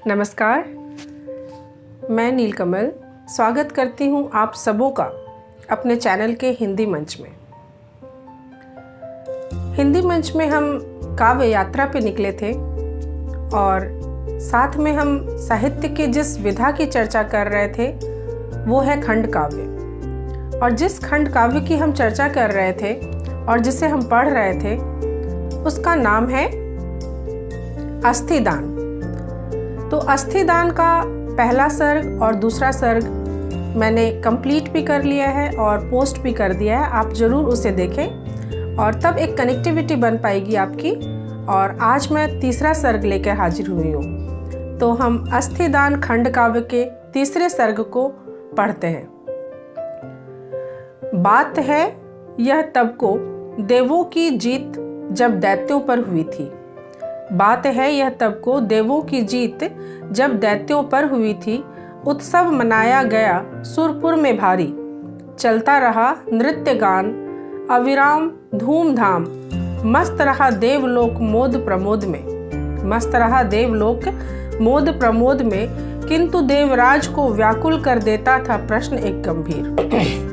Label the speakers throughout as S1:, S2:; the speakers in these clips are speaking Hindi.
S1: नमस्कार, मैं नीलकमल स्वागत करती हूँ आप सबों का अपने चैनल के हिंदी मंच में। हिंदी मंच में हम काव्य यात्रा पे निकले थे और साथ में हम साहित्य के जिस विधा की चर्चा कर रहे थे वो है खंड काव्य। और जिस खंड काव्य की हम चर्चा कर रहे थे और जिसे हम पढ़ रहे थे उसका नाम है अस्थिदान। तो अस्थिदान का पहला सर्ग और दूसरा सर्ग मैंने कंप्लीट भी कर लिया है और पोस्ट भी कर दिया है। आप ज़रूर उसे देखें और तब एक कनेक्टिविटी बन पाएगी आपकी। और आज मैं तीसरा सर्ग लेकर हाजिर हुई हूँ। तो हम अस्थिदान खंड काव्य के तीसरे सर्ग को पढ़ते हैं। बात है यह तब को देवों की जीत जब दैत्यों पर हुई थी। बात है यह तब को देवों की जीत जब दैत्यों पर हुई थी। उत्सव मनाया गया सुरपुर में भारी, चलता रहा नृत्य गान अविराम धूमधाम। मस्त रहा देवलोक मोद प्रमोद में, मस्त रहा देवलोक मोद प्रमोद में। किंतु देवराज को व्याकुल कर देता था प्रश्न एक गंभीर।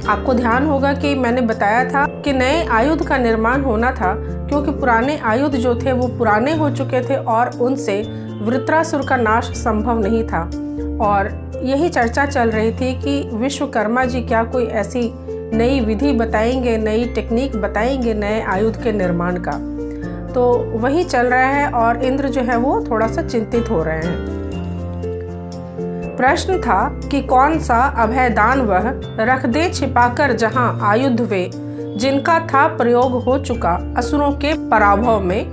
S1: आपको ध्यान होगा कि मैंने बताया था कि नए आयुध का निर्माण होना था, क्योंकि पुराने आयुध जो थे वो पुराने हो चुके थे और उनसे वृत्रासुर का नाश संभव नहीं था। और यही चर्चा चल रही थी कि विश्वकर्मा जी क्या कोई ऐसी नई विधि बताएंगे, नई टेक्निक बताएंगे नए आयुध के निर्माण का। तो वही चल रहा है और इंद्र जो है वो थोड़ा सा चिंतित हो रहे हैं। प्रश्न था कि कौन सा अभयदान वह रख दे छिपाकर जहां आयुध वे, जिनका था प्रयोग हो चुका असुरों के पराभव में।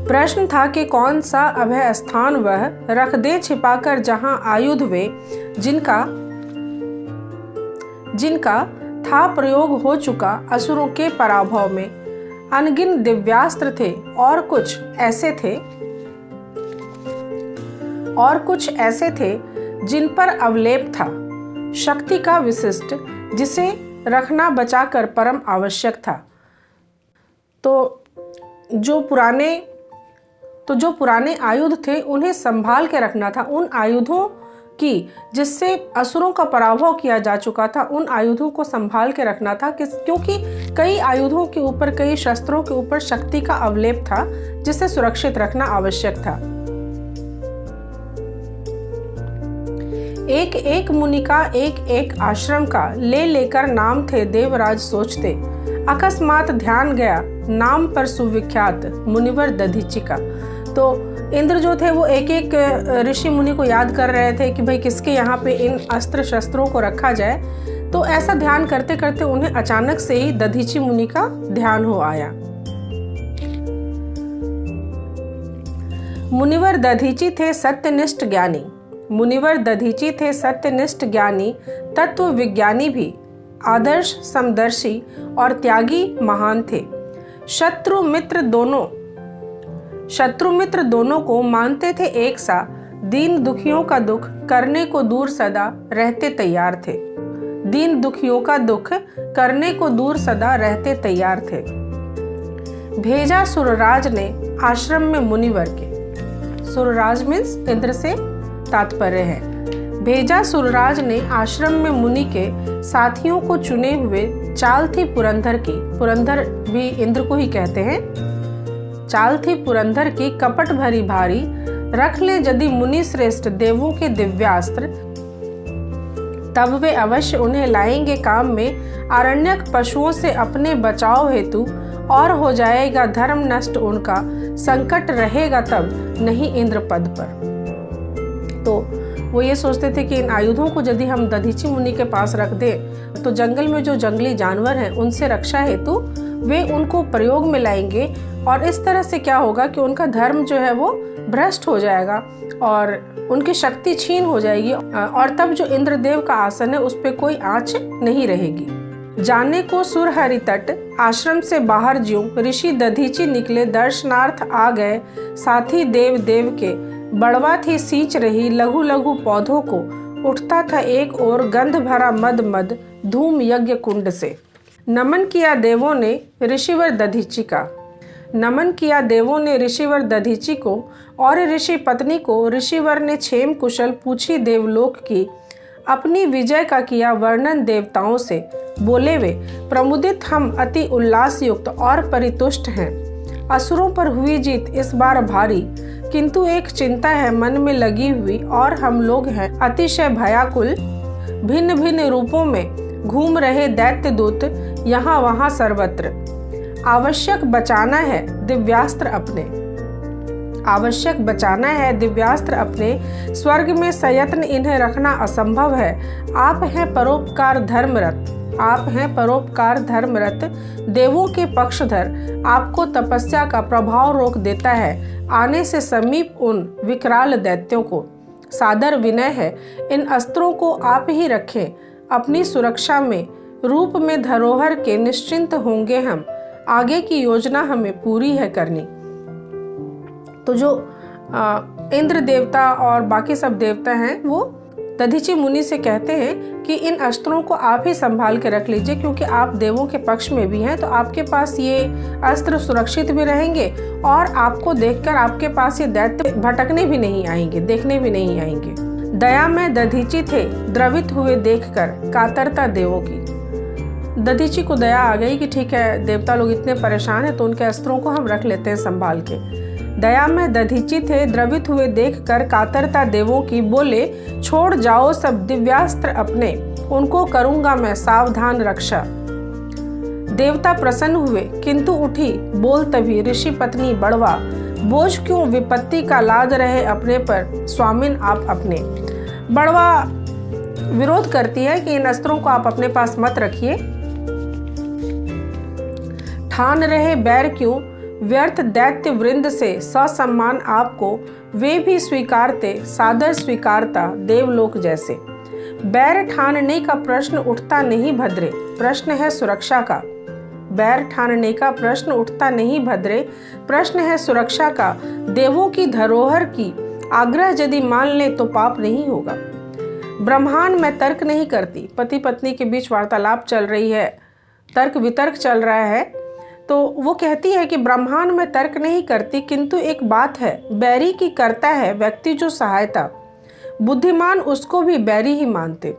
S1: प्रश्न था कि कौन सा अभय स्थान वह रख दे छिपाकर जहां आयुध वे, जिनका था प्रयोग हो चुका असुरों के पराभव में। अनगिन दिव्यास्त्र थे और कुछ ऐसे थे जिन पर अवलेप था शक्ति का विशिष्ट, जिसे रखना बचाकर परम आवश्यक था। तो जो पुराने आयुध थे उन्हें संभाल के रखना था। उन आयुधों की जिससे असुरों का पराभव किया जा चुका था, उन आयुधों को संभाल के रखना था क्योंकि कई आयुधों के ऊपर, कई शस्त्रों के ऊपर शक्ति का अवलेप था जिसे सुरक्षित रखना आवश्यक था। एक एक मुनि का एक एक आश्रम का लेकर नाम थे देवराज सोचते। अकस्मात ध्यान गया नाम पर सुविख्यात मुनिवर दधीचि का। तो इंद्र जो थे वो एक एक ऋषि मुनि को याद कर रहे थे कि भाई किसके यहाँ पे इन अस्त्र शस्त्रों को रखा जाए। तो ऐसा ध्यान करते करते उन्हें अचानक से ही दधीचि मुनि का ध्यान हो आया। मुनिवर दधीचि थे सत्यनिष्ठ ज्ञानी, मुनिवर दधीचि थे सत्यनिष्ठ ज्ञानी, तत्व विज्ञानी भी आदर्श समदर्शी और त्यागी महान थे। शत्रु मित्र दोनों को मानते थे एक सा, दीन दुखियों का दुख करने को दूर सदा रहते तैयार थे। दीन दुखियों का दुख करने को दूर सदा रहते तैयार थे। भेजा सुरराज ने आश्रम में मुनिवर के, सुरराज मीन्स इंद्र से तात्पर्य है। भेजा सुरराज ने आश्रम में मुनि के साथियों को चुने हुए। चाल थी पुरंदर की, पुरंदर भी इंद्र को ही कहते हैं। चाल थी पुरंदर की कपट भरी भारी, रख ले यदि मुनि श्रेष्ठ देवों के दिव्यास्त्र, तब वे अवश्य उन्हें लाएंगे काम में। आरण्यक पशुओं से अपने बचाव हेतु, और हो जाएगा धर्म नष्ट उनका, संकट रहेगा तब नहीं इंद्र पद पर। तो वो ये सोचते थे कि इन आयुधों को यदि हम दधीचि मुनि के पास रख दें तो जंगल में जो जंगली जानवर हैं उनसे रक्षा हेतु वे उनको प्रयोग में लाएंगे। और इस तरह से क्या होगा कि उनका धर्म जो है वो भ्रष्ट हो जाएगा और उनकी शक्ति छीन हो जाएगी। और तब जो इंद्रदेव का आसन है उस पर कोई आँच नहीं रहेगी। जाने को सुरहरि तट आश्रम से बाहर ज्यों ऋषि दधीचि निकले, दर्शनार्थ आ गए साथी देव के। बड़वा थी सींच रही लघु लघु पौधों को, उठता था एक और गंध भरा मद धूम यज्ञ कुंड से। नमन किया देवों ने ऋषिवर दधीचि का। नमन किया देवों ने ऋषिवर दधीचि को और ऋषि पत्नी को। ऋषिवर ने क्षेम कुशल पूछी देवलोक की, अपनी विजय का किया वर्णन देवताओं से। बोले वे, प्रमुदित हम अति उल्लास युक्त और परितुष्ट हैं। असुरों पर हुई जीत इस बार भारी, किंतु एक चिंता है मन में लगी हुई, और हम लोग हैं अतिशय भयाकुल। भिन्न भिन्न रूपों में घूम रहे दैत्य दूत यहाँ वहाँ सर्वत्र। आवश्यक बचाना है दिव्यास्त्र अपने, आवश्यक बचाना है दिव्यास्त्र अपने। स्वर्ग में सयत्न इन्हें रखना असंभव है। आप हैं परोपकार धर्मरत, आप हैं परोपकार धर्मरत। देवों के पक्षधर, आपको तपस्या का प्रभाव रोक देता है आने से समीप उन विकराल दैत्यों को। सादर विनय है इन अस्त्रों को आप ही रखें अपनी सुरक्षा में। रूप में धरोहर के निश्चिंत होंगे हम, आगे की योजना हमें पूरी है करनी। तो जो इंद्र देवता और बाकी सब देवता हैं वो दधीचि मुनि से कहते हैं कि इन अस्त्रों को आप ही संभाल के रख लीजिए, क्योंकि आप देवों के पक्ष में भी हैं, तो आपके पास ये अस्त्र सुरक्षित भी रहेंगे और आपको देखकर आपके पास ये दैत्य भटकने भी नहीं आएंगे, देखने भी नहीं आएंगे। दया में दधीचि थे द्रवित हुए देखकर कातरता देवों की। दधीचि को दया आ गई कि ठीक है, देवता लोग इतने परेशान हैं तो उनके अस्त्रों को हम रख लेते हैं संभाल के। दया में दधीचि थे द्रवित हुए देखकर कातरता देवों की। बोले, छोड़ जाओ सब दिव्यास्त्र अपने, उनको करूंगा मैं सावधान रक्षा। देवता प्रसन्न हुए, किंतु उठी बोल तभी ऋषि पत्नी बड़वा। बोझ क्यों विपत्ति का लाद रहे अपने पर, स्वामिन आप अपने। बड़वा विरोध करती है कि इन अस्त्रों को आप अपने पास मत रखिए। ठान रहे बैर क्यों व्यर्थ दैत्य वृंद से, ससम्मान आपको वे भी स्वीकारते सादर स्वीकारता देवलोक जैसे। बैर ठानने का प्रश्न उठता नहीं भद्रे, प्रश्न है सुरक्षा का। बैर ठानने का प्रश्न उठता नहीं भद्रे, प्रश्न है सुरक्षा का। देवों की धरोहर की आग्रह यदि मान ले तो पाप नहीं होगा। ब्रह्मांड में तर्क नहीं करती, पति पत्नी के बीच वार्तालाप चल रही है, तर्क वितर्क चल रहा है, तो वो कहती है कि ब्रह्मांड में तर्क नहीं करती, किंतु एक बात है, बैरी की करता है व्यक्ति जो सहायता, बुद्धिमान उसको भी बैरी ही मानते।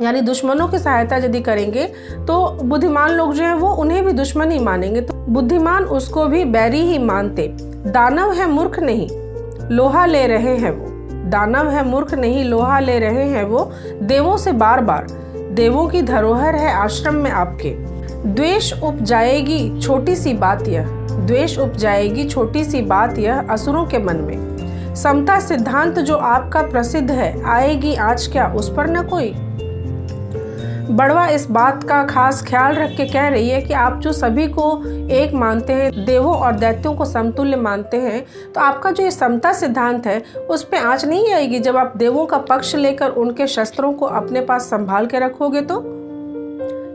S1: यानी दुश्मनों की सहायता यदि करेंगे तो बुद्धिमान लोग जो हैं वो उन्हें भी दुश्मन ही मानेंगे, तो बुद्धिमान उसको भी बैरी ही मानते। दानव है मूर्ख नहीं लोहा ले रहे हैं वो, दानव है मूर्ख नहीं लोहा ले रहे हैं वो। देवों से बार बार, देवों की धरोहर है आश्रम में आपके। द्वेष उपजाएगी छोटी सी बात यह, द्वेष उपजाएगी छोटी सी बात यह असुरों के मन में। समता सिद्धांत जो आपका प्रसिद्ध है, आएगी आज क्या उस पर न कोई। बड़वा इस बात का खास ख्याल रख के कह रही है कि आप जो सभी को एक मानते हैं, देवों और दैत्यों को समतुल्य मानते हैं, तो आपका जो ये समता सिद्धांत है उस पे आँच नहीं आएगी जब आप देवों का पक्ष लेकर उनके शस्त्रों को अपने पास संभाल के रखोगे तो।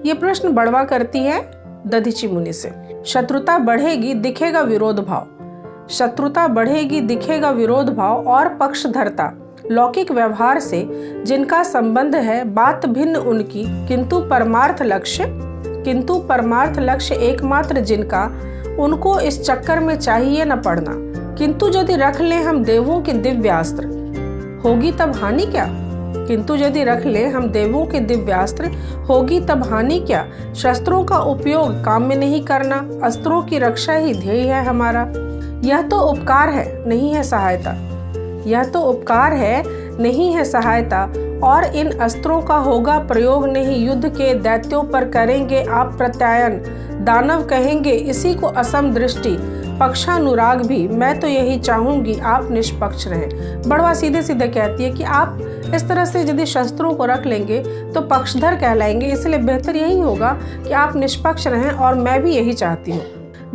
S1: ये प्रश्न बड़वा करती है दधीचि मुनि से। शत्रुता बढ़ेगी दिखेगा विरोध भाव, शत्रुता बढ़ेगी दिखेगा विरोध भाव और पक्षधरता लौकिक व्यवहार से जिनका संबंध है, बात भिन्न उनकी, किंतु परमार्थ लक्ष्य एकमात्र जिनका, उनको इस चक्कर में चाहिए न पड़ना। किंतु यदि रख लें हम देवों के दिव्यास्त्र, होगी तब हानि क्या। किंतु यदि रख ले हम देवों के दिव्यास्त्र, होगी तब हानि क्या। शस्त्रों का उपयोग काम में नहीं करना, अस्त्रों की रक्षा ही ध्येय है हमारा। यह तो उपकार है नहीं है सहायता, यह तो उपकार है नहीं है सहायता। और इन अस्त्रों का होगा प्रयोग नहीं, युद्ध के दैत्यों पर करेंगे आप प्रत्यायन। दानव कहेंगे इसी को असम दृष्टि, पक्षानुराग भी। मैं तो यही चाहूंगी आप निष्पक्ष रहें। बड़वा सीधे सीधे कहती है कि आप इस तरह से यदि शस्त्रों को रख लेंगे तो पक्षधर कहलाएंगे, इसलिए बेहतर यही होगा कि आप निष्पक्ष रहें, और मैं भी यही चाहती हूँ।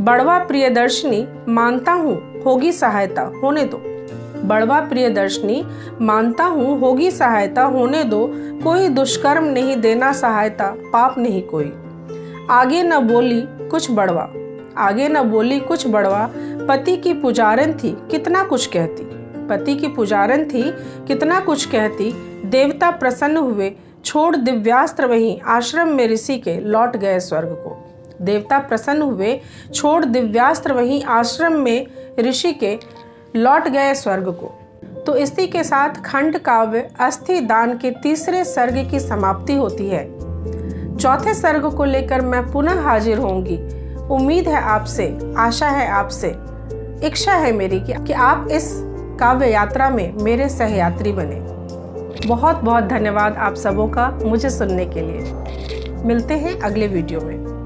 S1: बड़वा प्रियदर्शनी मानता हूँ होगी सहायता, होने दो। बड़वा प्रियदर्शनी मानता हूँ होगी सहायता, होने दो। कोई दुष्कर्म नहीं देना सहायता, पाप नहीं कोई। आगे न बोली कुछ बड़वा, आगे न बोली कुछ बड़वा। पति की पुजारन थी कितना कुछ कहती, पति की पुजारन थी कितना कुछ कहती। देवता प्रसन्न हुए छोड़ दिव्यास्त्र वहीं, आश्रम में ऋषि के लौट गए स्वर्ग को। देवता प्रसन्न हुए, छोड़ दिव्यास्त्र वहीं आश्रम में ऋषि के लौट गए स्वर्ग को। तो इसी के साथ खंड काव्य अस्थि दान के तीसरे सर्ग की समाप्ति होती है। चौथे सर्ग को लेकर मैं पुनः हाजिर होंगी। उम्मीद है आपसे, आशा है आपसे, इच्छा है मेरी कि आप इस काव्य यात्रा में मेरे सहयात्री बने। बहुत बहुत धन्यवाद आप सबों का मुझे सुनने के लिए। मिलते हैं अगले वीडियो में।